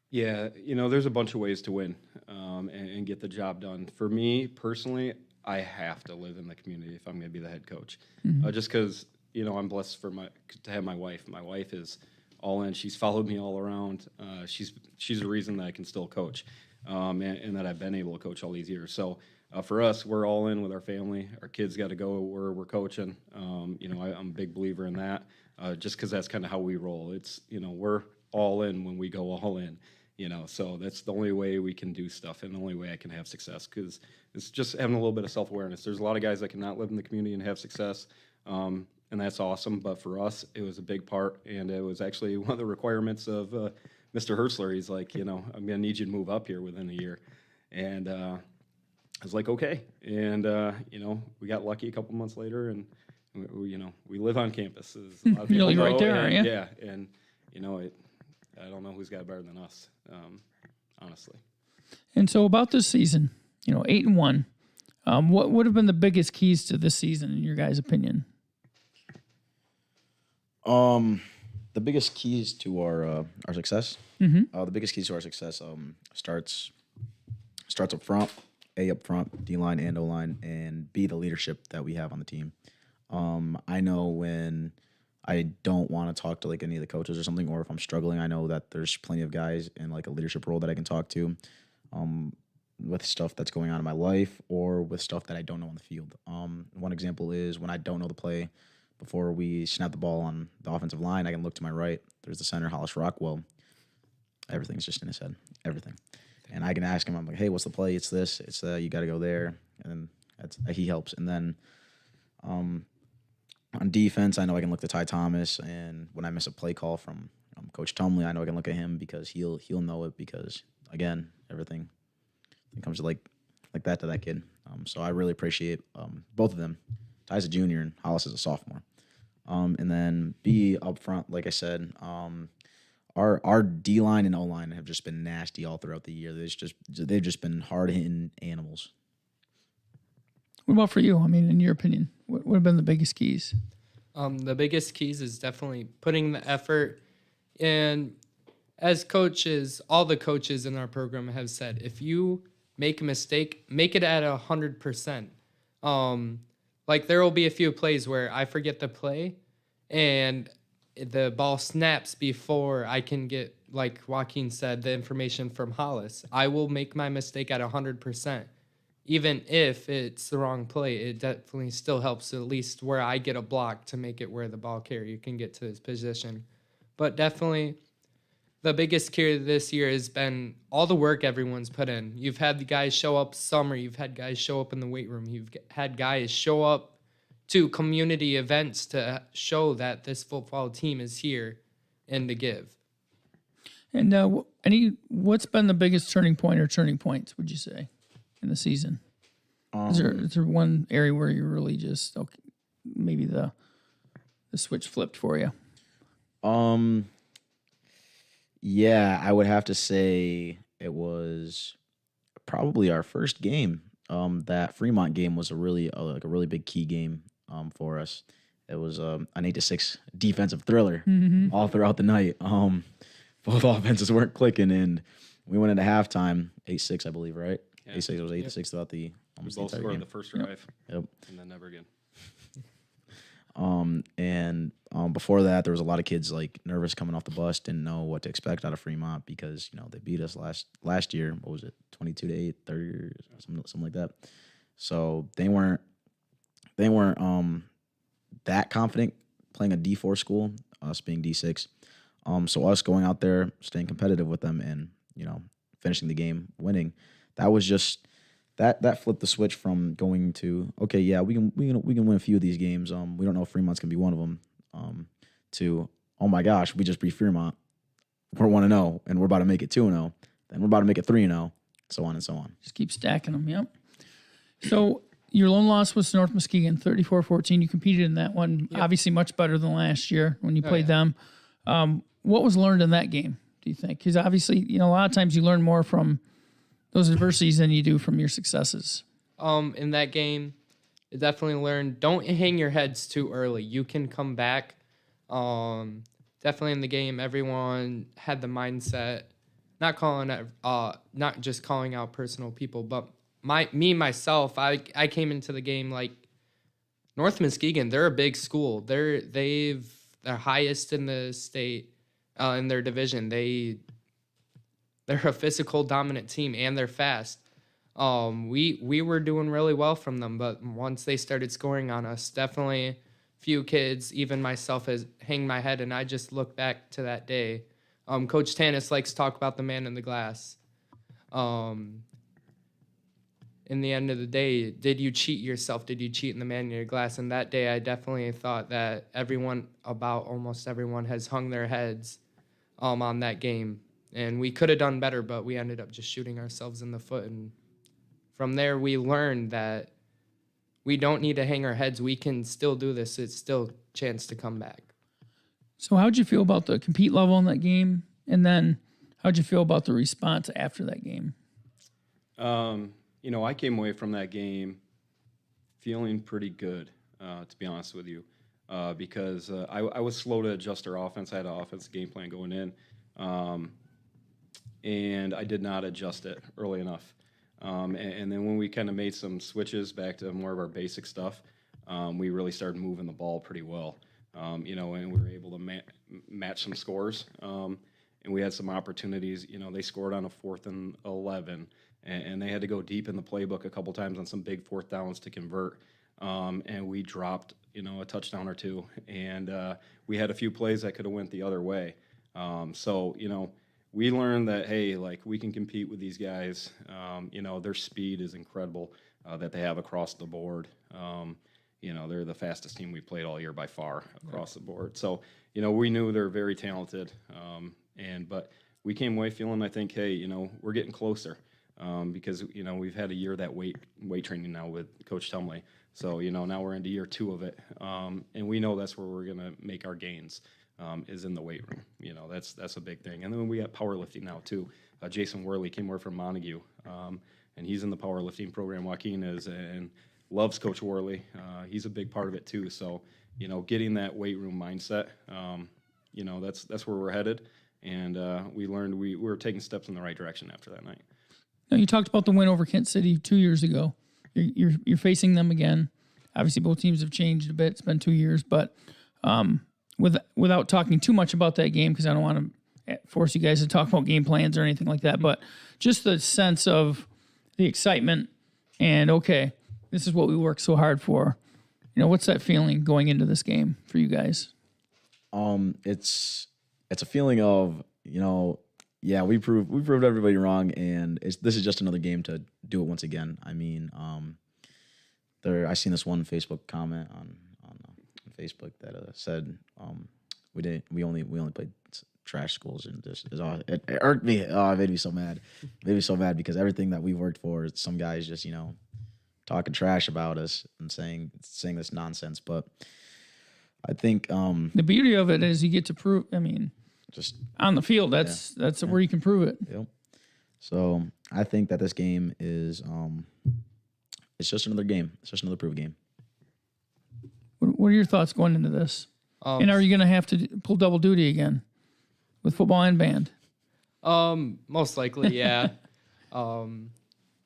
Yeah, there's a bunch of ways to win and get the job done. For me personally, I have to live in the community if I'm going to be the head coach. Just because, I'm blessed to have my wife. My wife is all in. She's followed me all around. She's the reason that I can still coach and that I've been able to coach all these years. So for us, we're all in with our family. Our kids got to go where we're coaching. I'm a big believer in that just because that's kind of how we roll. It's, we're all in when we go all in. So that's the only way we can do stuff and the only way I can have success, because it's just having a little bit of self-awareness. There's a lot of guys that cannot live in the community and have success, and that's awesome. But for us, it was a big part, and it was actually one of the requirements of Mr. Hersler. He's like, I'm going to need you to move up here within a year. And I was like, okay. And, we got lucky a couple months later, and, we live on campus. As a lot of You're people like right there, and, aren't you? Yeah, and, I don't know who's got it better than us, honestly. And so about this season, 8-1, what would have been the biggest keys to this season, in your guys' opinion? The biggest keys to our success. The biggest keys to our success starts up front, up front, D line and O line, and B, the leadership that we have on the team. I know when I don't want to talk to like any of the coaches or something, or if I'm struggling, I know that there's plenty of guys in like a leadership role that I can talk to with stuff that's going on in my life or with stuff that I don't know on the field. One example is when I don't know the play before we snap the ball on the offensive line, I can look to my right. There's the center, Hollis Rockwell. Everything's just in his head, everything. And I can ask him, I'm like, hey, what's the play? It's this. It's you got to go there. And he helps. And then on defense, I know I can look to Ty Thomas, and when I miss a play call from Coach Tumley, I know I can look at him because he'll know it, because again, everything comes to like that to that kid. So I really appreciate both of them. Ty's a junior and Hollis is a sophomore. And then B, up front, like I said, our D line and O line have just been nasty all throughout the year. They've just been hard hitting animals. What about for you? I mean, in your opinion, what would have been the biggest keys? The biggest keys is definitely putting the effort. And as coaches, all the coaches in our program have said, if you make a mistake, make it at 100%. Like there will be a few plays where I forget the play and the ball snaps before I can get, like Joaquin said, the information from Hollis. I will make my mistake at 100%. Even if it's the wrong play, it definitely still helps, at least where I get a block to make it where the ball carrier can get to his position. But definitely the biggest key this year has been all the work everyone's put in. You've had the guys show up summer. You've had guys show up in the weight room. You've had guys show up to community events to show that this football team is here and to give. And what's been the biggest turning point or turning points, would you say, in the season? Is there one area where you really just, okay, maybe the switch flipped for you? Yeah, I would have to say it was probably our first game. That Fremont game was a really big key game for us. It was an 8-6 defensive thriller all throughout the night. Both offenses weren't clicking, and we went into halftime 8-6, I believe, right? Yeah. 8-6. It was 8-6 throughout the We almost the both entire scored game. the first drive. Yep. And then never again. Before that, there was a lot of kids like nervous coming off the bus, didn't know what to expect out of Fremont because they beat us last year. What was it, 22-8, 30 or something like that. So they weren't that confident playing a D4 school, us being D6. So us going out there, staying competitive with them, and finishing the game, winning, that was just. That flipped the switch from going to, okay, yeah, we can win a few of these games. We don't know if Fremont's gonna be one of them. To, oh my gosh, we just beat Fremont. We're 1-0 and we're about to make it 2-0. Then we're about to make it 3-0. So on and so on. Just keep stacking them. Yep. So your lone loss was to North Muskegon, 34-14. You competed in that one, obviously much better than last year when you played them. What was learned in that game, do you think? Because obviously, a lot of times you learn more from those adversities than you do from your successes. In that game, I definitely learned don't hang your heads too early. You can come back. Definitely in the game, everyone had the mindset, not just calling out personal people, but myself, I came into the game like North Muskegon. They're a big school. They're highest in the state in their division. They're a physical dominant team and they're fast. We were doing really well from them, but once they started scoring on us, definitely few kids, even myself, has hanged my head, and I just look back to that day. Coach Tanis likes to talk about the man in the glass. In the end of the day, did you cheat yourself? Did you cheat in the man in your glass? And that day, I definitely thought that almost everyone has hung their heads on that game. And we could have done better, but we ended up just shooting ourselves in the foot. And from there, we learned that we don't need to hang our heads. We can still do this. It's still a chance to come back. So how'd you feel about the compete level in that game? And then how'd you feel about the response after that game? I came away from that game feeling pretty good, to be honest with you, because I was slow to adjust our offense. I had an offensive game plan going in. And I did not adjust it early enough. And then when we kind of made some switches back to more of our basic stuff, we really started moving the ball pretty well. And we were able to match some scores. And we had some opportunities. They scored on a 4th and 11, and they had to go deep in the playbook a couple times on some big 4th downs to convert. And we dropped, a touchdown or two. And we had a few plays that could have went the other way. We learned that, hey, like, we can compete with these guys. Their speed is incredible that they have across the board. They're the fastest team we played all year by far across the board. So, we knew they're very talented. But we came away feeling, I think, hey, we're getting closer because, we've had a year of that weight training now with Coach Tumley. So, now we're into year 2 of it. And we know that's where we're going to make our gains. Is in the weight room. That's a big thing. And then we got powerlifting now too. Jason Worley came over from Montague, and he's in the powerlifting program. Joaquin is and loves Coach Worley. He's a big part of it too. So getting that weight room mindset, that's where we're headed. And we learned we were taking steps in the right direction after that night. Now, you talked about the win over Kent City 2 years ago. You're facing them again. Obviously, both teams have changed a bit. It's been 2 years, but. Without talking too much about that game, because I don't want to force you guys to talk about game plans or anything like that, but just the sense of the excitement and, okay, this is what we worked so hard for. What's that feeling going into this game for you guys? It's a feeling of, we proved everybody wrong, and this is just another game to do it once again. I mean, I seen this one Facebook comment on Facebook that said we only played trash schools, and it irked me. Oh, it made me so mad. Because everything that we worked for, some guys just talking trash about us and saying this nonsense. But I think the beauty of it is you get to prove. I mean, just on the field, that's where you can prove it. Yep. So I think that this game is it's just another game. It's just another proof game. What are your thoughts going into this? And are you going to have to pull double duty again with football and band? Most likely, yeah.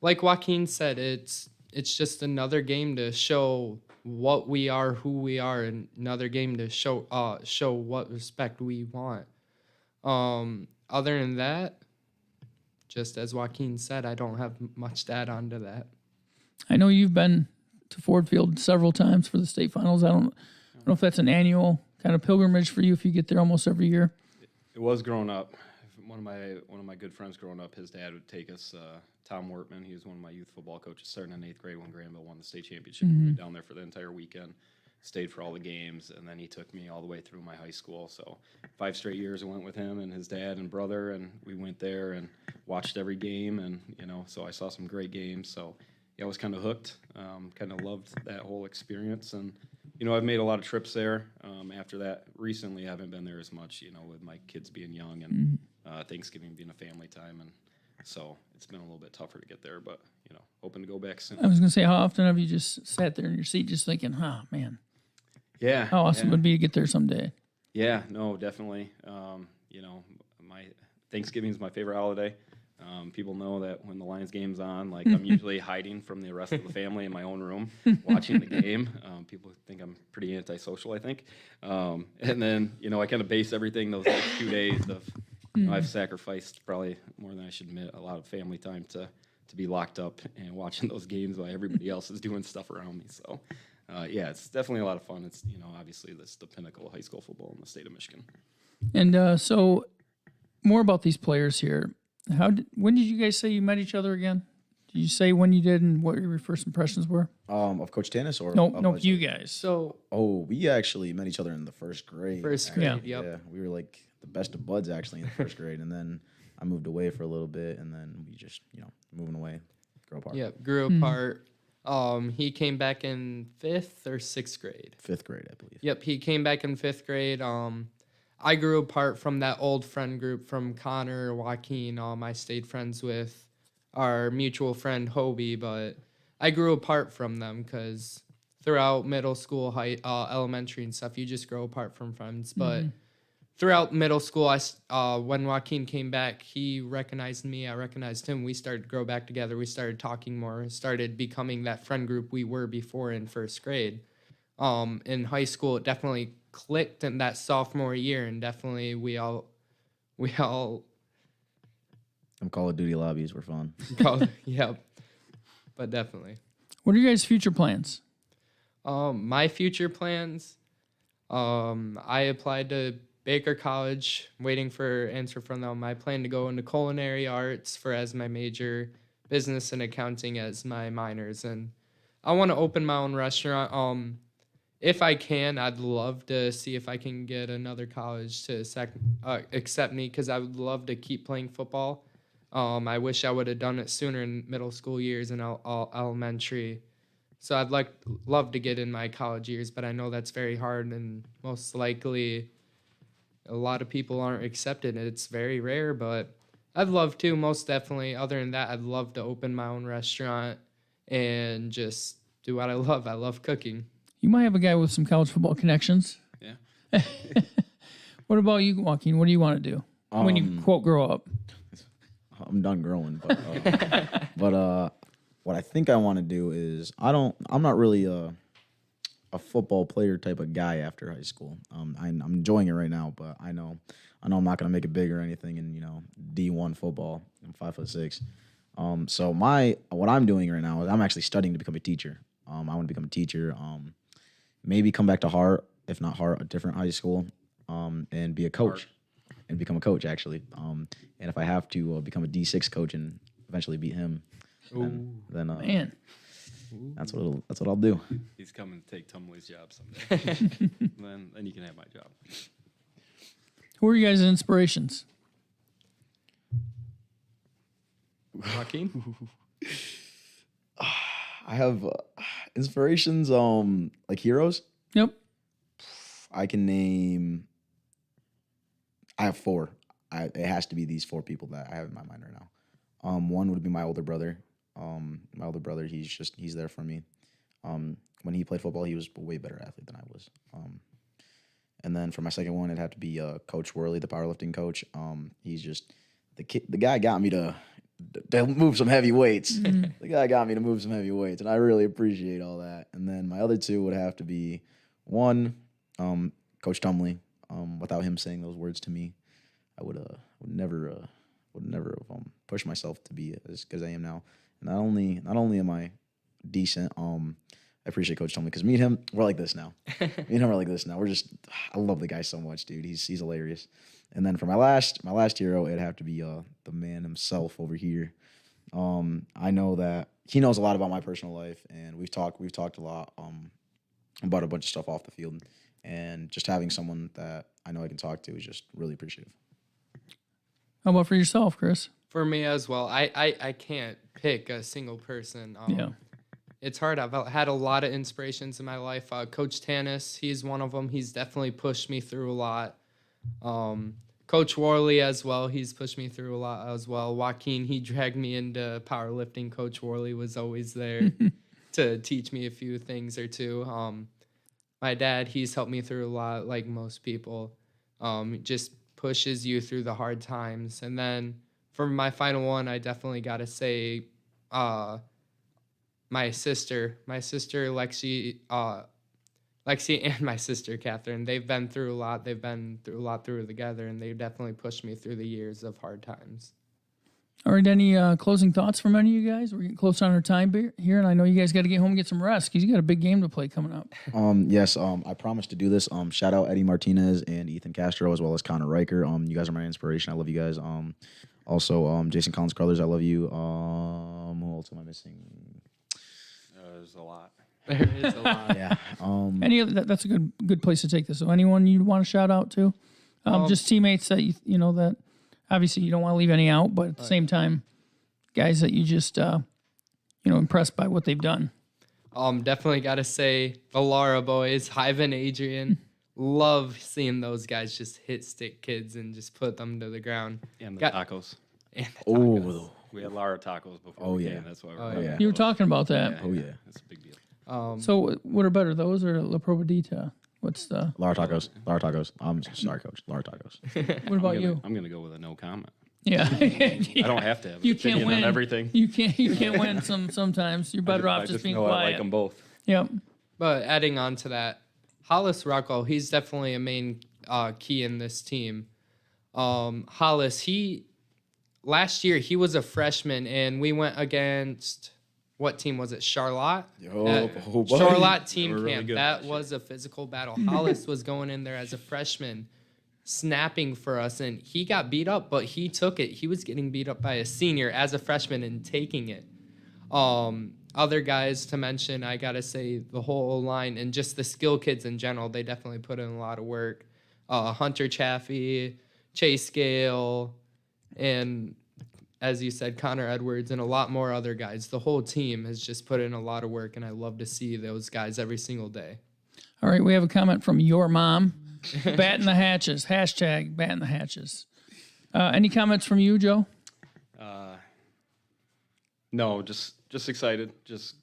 like Joaquin said, it's just another game to show what we are, who we are, and another game to show what respect we want. Other than that, just as Joaquin said, I don't have much to add on to that. I know you've been to Ford Field several times for the state finals. I don't know if that's an annual kind of pilgrimage for you if you get there almost every year. It was growing up. One of my good friends growing up, his dad would take us. Tom Wortman, he was one of my youth football coaches, starting in 8th grade when Granville won the state championship. We went down there for the entire weekend, stayed for all the games, and then he took me all the way through my high school. So 5 straight years I went with him and his dad and brother, and we went there and watched every game, and so I saw some great games. So yeah, I was kind of hooked. Kind of loved that whole experience, and I've made a lot of trips there. After that, recently I haven't been there as much. With my kids being young and Thanksgiving being a family time, and so it's been a little bit tougher to get there. But hoping to go back soon. I was going to say, how often have you just sat there in your seat just thinking, man, Yeah, how awesome it would be to get there someday? Yeah, no, definitely. My Thanksgiving is my favorite holiday. People know that when the Lions game's on, like I'm usually hiding from the rest of the family in my own room watching the game. People think I'm pretty antisocial, I think. And then, I kind of base everything those next 2 days of, I've sacrificed probably more than I should admit a lot of family time to be locked up and watching those games while everybody else is doing stuff around me. So, yeah, it's definitely a lot of fun. It's, obviously this is the pinnacle of high school football in the state of Michigan. And so more about these players here. When did you guys say you met each other again? Did you say when you did and what your first impressions were? Of Coach Tanis or No, you guys. So we actually met each other in the first grade. First grade, actually. yep. Yeah, we were like the best of buds actually in the first grade, and then I moved away for a little bit, and then we just moving away, grew apart. Yep, grew apart. He came back in 5th or 6th grade. 5th grade, I believe. Yep, he came back in 5th grade. I grew apart from that old friend group from Connor, Joaquin. I stayed friends with our mutual friend Hobie, but I grew apart from them because throughout middle school, elementary and stuff, you just grow apart from friends. But throughout middle school, when Joaquin came back, he recognized me. I recognized him. We started to grow back together. We started talking more, started becoming that friend group we were before in 1st grade. In high school, it definitely clicked in that sophomore year, and definitely we all Them Call of Duty lobbies were fun. yep, but definitely. What are your guys' future plans? My future plans, I applied to Baker College, waiting for answer from them. I plan to go into culinary arts as my major, business and accounting as my minors, and I want to open my own restaurant. If I can, I'd love to see if I can get another college to accept me, because I would love to keep playing football. I wish I would have done it sooner in middle school years and elementary. So I'd love to get in my college years, but I know that's very hard, and most likely a lot of people aren't accepted. It's very rare, but I'd love to, most definitely. Other than that, I'd love to open my own restaurant and just do what I love. I love cooking. You might have a guy with some college football connections. Yeah. What about you, Joaquin? What do you want to do when you, quote, grow up? I'm done growing, but what I think I want to do is I'm not really a football player type of guy after high school. I'm enjoying it right now, but I know I'm not gonna make it big or anything in D1 football. I'm 5'6". So what I'm doing right now is I'm actually studying to become a teacher. I want to become a teacher. Maybe come back to Hart, if not Hart, a different high school, and be a coach. And become a coach, actually. And if I have to become a D6 coach and eventually beat him, then Man. that's what I'll do. He's coming to take Tumley's job someday. then you can have my job. Who are you guys' inspirations? Joaquin? I have inspirations, like heroes. Yep. I can name. I have 4. It has to be these 4 people that I have in my mind right now. One would be my older brother. My older brother, he's there for me. When he played football, he was a way better athlete than I was. And then for my second one, it'd have to be Coach Worley, the powerlifting coach. He's just the guy got me to to move some heavy weights. The guy got me to move some heavy weights, and I really appreciate all that. And then my other two would have to be one, Coach Tumley. Without him saying those words to me, I would never have pushed myself to be as good as I am now. And not only am I decent, I appreciate Coach Tumley because me and him, we're like this now. Me and him are like this now. I love the guy so much, dude. He's hilarious. And then for my last hero, it'd have to be the man himself over here. I know that he knows a lot about my personal life, and we've talked a lot about a bunch of stuff off the field. And just having someone that I know I can talk to is just really appreciative. How about for yourself, Chris? For me as well, I can't pick a single person. It's hard. I've had a lot of inspirations in my life. Coach Tanis, he's one of them. He's definitely pushed me through a lot. Coach Worley as well. He's pushed me through a lot as well. Joaquin, he dragged me into powerlifting. Coach Worley was always there to teach me a few things or two. My dad, he's helped me through a lot, like most people. Just pushes you through the hard times. And then for my final one, I definitely got to say my sister Lexi and my sister Catherine. They've been through a lot. They've been through a lot together, and they definitely pushed me through the years of hard times. All right, any closing thoughts from any of you guys? We're getting close on our time here, and I know you guys got to get home and get some rest because you got a big game to play coming up. Yes, I promised to do this. Shout out Eddie Martinez and Ethan Castro as well as Connor Riker. You guys are my inspiration. I love you guys. Also, Jason Collins Carruthers, I love you. Who else am I missing? There's a lot. There is a lot. Yeah. That's a good place to take this. So anyone you want to shout out to? Just teammates that you know that obviously you don't want to leave any out, but at the same time, guys that you just impressed by what they've done. Definitely got to say the Lara boys, Hyven, Adrian. Love seeing those guys just hit stick kids and just put them to the ground. And the tacos. And the tacos. Oh, We had Lara tacos before we came. That's why we're yeah. You were talking about that. Yeah, Oh, yeah. That's a big deal. So what are better, those or La Probadita? What's the? Lara tacos. I'm sorry, Coach. Lara tacos. What about you? I'm gonna go with a no comment. Yeah. I don't have to have an You can't opinion win on everything. You can't win sometimes. You're better off just being know quiet. I like them both. Yep. But adding on to that, Hollis Rockwell, he's definitely a main key in this team. Hollis, last year he was a freshman, and we went against, what team was it? Charlotte? Charlotte team They were really camp. good That last was a physical battle. Hollis was going in there as a freshman, snapping for us, and he got beat up, but he took it. He was getting beat up by a senior as a freshman and taking it. Other guys to mention, I got to say the whole line and just the skill kids in general, they definitely put in a lot of work. Hunter Chaffee, Chase Gale, and as you said, Connor Edwards and a lot more other guys. The whole team has just put in a lot of work, and I love to see those guys every single day. All right, we have a comment from your mom. Batting the hatches. Hashtag batting the hatches. Any comments from you, Joe? No, just excited, just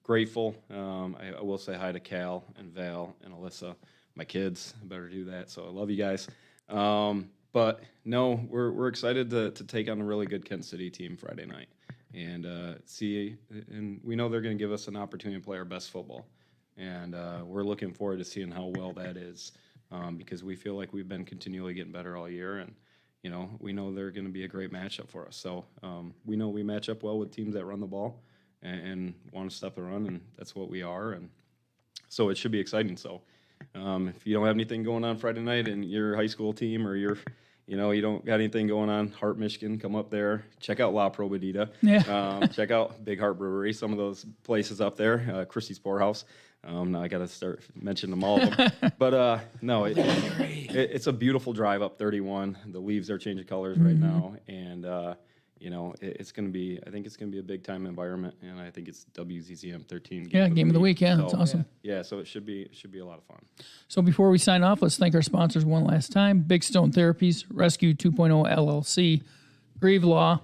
grateful. I will say hi to Cal and Val and Alyssa, my kids. I better do that. So I love you guys. But no, we're excited to take on a really good Kent City team Friday night and see. And we know they're going to give us an opportunity to play our best football, and we're looking forward to seeing how well that is because we feel like we've been continually getting better all year and. We know they're going to be a great matchup for us. So we know we match up well with teams that run the ball and want to stop the run, and that's what we are. And so it should be exciting. So if you don't have anything going on Friday night and your high school team or you don't got anything going on, Hart, Michigan, come up there. Check out La Probadita. Yeah. Check out Big Hart Brewery, some of those places up there, Christie's Poorhouse. Now I got to start mentioning them all of them. But no, it's a beautiful drive up 31. The leaves are changing colors right now, and it's going to be. I think it's going to be a big time environment, and I think it's WZZM 13. Game of the week. Yeah, that's awesome. Yeah, so it should be a lot of fun. So before we sign off, let's thank our sponsors one last time: Big Stone Therapies, Rescue 2.0 LLC, Grieve Law,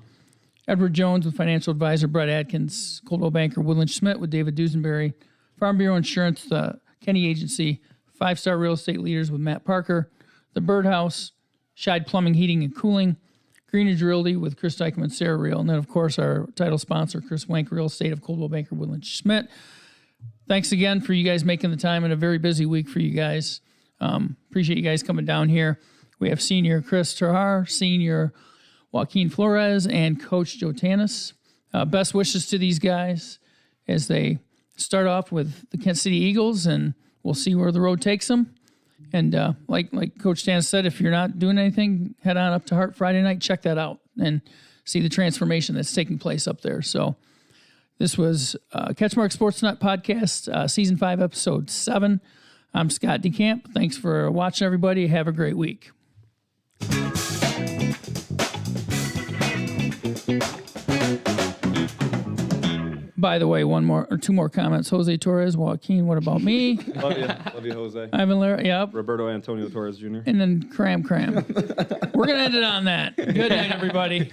Edward Jones with financial advisor Brett Atkins, Coldwell Banker Woodland Schmidt with David Duesenberry, Farm Bureau Insurance, the Kenny Agency, 5-Star Real Estate Leaders with Matt Parker, The Birdhouse, Scheid Plumbing, Heating, and Cooling, Greenidge Realty with Chris Dykman, Sarah Reel, and then, of course, our title sponsor, Chris Wank Real Estate of Coldwell Banker Woodland Schmidt. Thanks again for you guys making the time in a very busy week for you guys. Appreciate you guys coming down here. We have senior Chris TerHaar, senior Joaquin Flores, and Coach Joe Tanis. Best wishes to these guys as they start off with the Kent City Eagles, and we'll see where the road takes them. And like Coach Tanis said, if you're not doing anything, head on up to Hart Friday night, check that out, and see the transformation that's taking place up there. So this was CatchMark SportsNet Podcast, Season 5, Episode 7. I'm Scott DeCamp. Thanks for watching, everybody. Have a great week. By the way, two more comments. Jose Torres, Joaquin, what about me? Love you, Jose. Ivan Lara, yep. Roberto Antonio Torres Jr. And then Cram. We're going to end it on that. Good night, everybody.